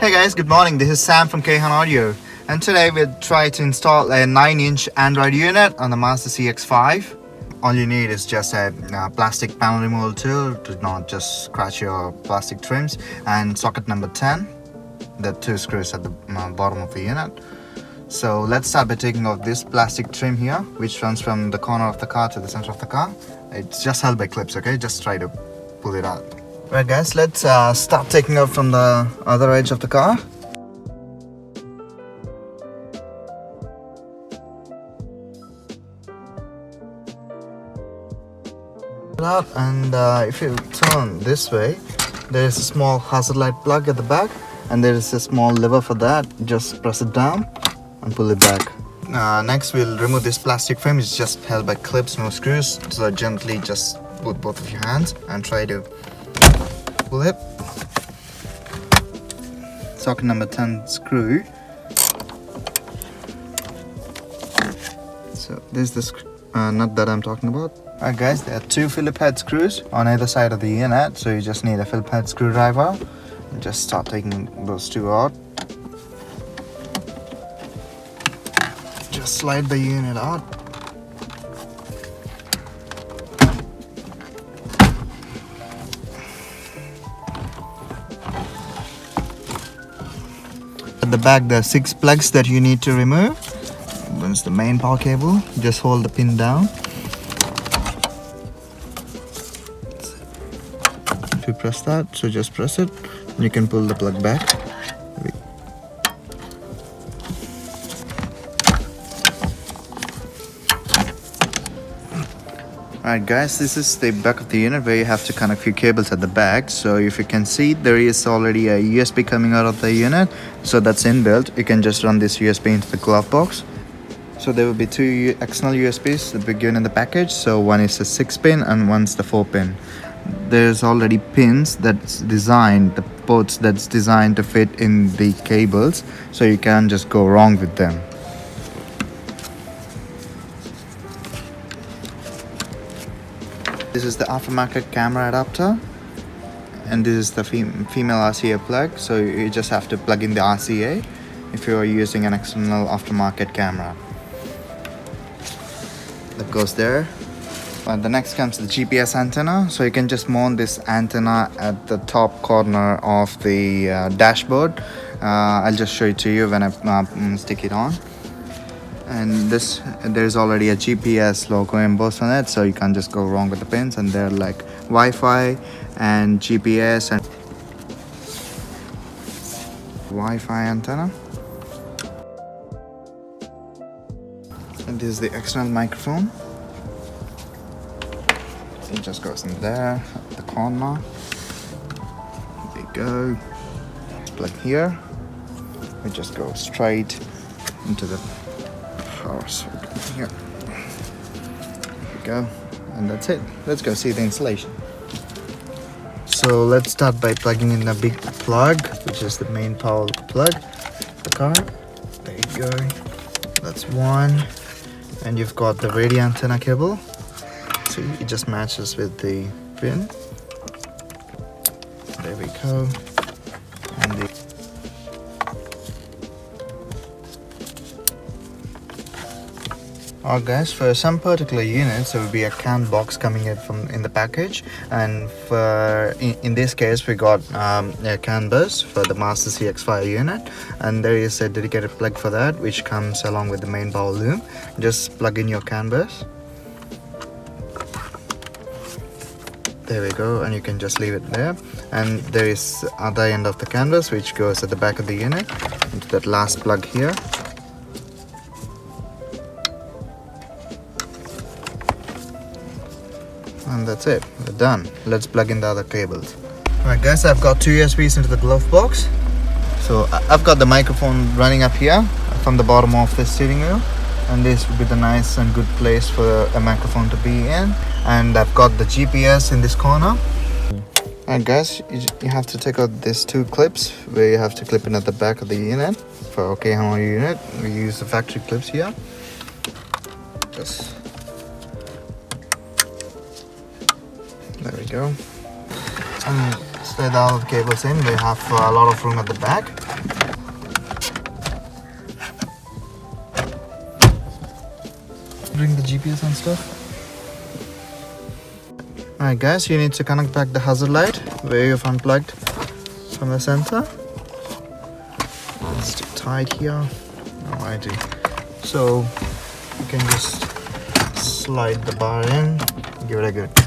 Hey guys, good morning. This is Sam from Kayhan Audio, and today we'll try to install a 9-inch Android unit on the MAZDA CX-5. All you need is just a plastic panel removal tool to not just scratch your plastic trims, and socket number 10, the 2 screws at the bottom of the unit. So let's start by taking off this plastic trim here, which runs from the corner of the car to the center of the car. It's just held by clips, okay? Just try to pull it out. Right guys, let's start taking out from the other edge of the car. And if you turn this way, there is a small hazard light plug at the back, and there is a small lever for that. Just press it down and pull it back. Next we'll remove this plastic frame. It's just held by clips, no screws, so gently just put both of your hands and try to pull it. Socket number 10 screw. So this is the nut that I'm talking about. Alright guys, there are 2 Phillips head screws on either side of the unit, so you just need a Phillips head screwdriver. And just start taking those 2 out. Just slide the unit out. At the back there are 6 plugs that you need to remove. One's the main power cable. Just hold the pin down. If you press that, so just press it, and you can pull the plug back. Alright guys, this is the back of the unit where you have to connect a few cables at the back. So if you can see, there is already a USB coming out of the unit, so that's inbuilt. You can just run this USB into the glove box. So there will be 2 external USBs that were given in the package. So one is a 6-pin and one's the 4-pin. There's already pins that's designed, the ports that's designed to fit in the cables, so you can't just go wrong with them. This is the aftermarket camera adapter, and this is the female RCA plug, so you just have to plug in the RCA if you are using an external aftermarket camera. That goes there. The next comes the GPS antenna, so you can just mount this antenna at the top corner of the dashboard. I'll just show it to you when I stick it on. And there's already a GPS logo embossed on it, so you can't just go wrong with the pins. And they're like Wi-Fi and GPS and Wi-Fi antenna. And this is the external microphone. It just goes in there at the corner. There you go. Plug here. It just goes straight into the power socket here. There we go. And that's it. Let's go see the installation. So let's start by plugging in the big plug, which is the main power plug of the car. There you go. That's one. And you've got the radio antenna cable. So it just matches with the pin. There we go. And Alright guys, for some particular units there will be a CAN box coming in the package, and for in this case we got a CAN bus for the MAZDA CX-5 unit, and there is a dedicated plug for that which comes along with the main power loom. Just plug in your CAN bus. There we go, and you can just leave it there. And there is other end of the canvas which goes at the back of the unit into that last plug here. And that's it, we're done. Let's plug in the other cables. Alright guys, I've got 2 USBs into the glove box. So I've got the microphone running up here from the bottom of the steering wheel, and this would be the nice and good place for a microphone to be in. And I've got the GPS in this corner. And guys, you have to take out these 2 clips where you have to clip in at the back of the unit. For Kayhan unit, we use the factory clips here. Just there we go. slide all the cables in. We have a lot of room at the back. Bring the GPS and stuff. Alright guys, you need to connect back the hazard light where you've unplugged from the sensor. Stick tight here. Alrighty. So you can just slide the bar in, give it a good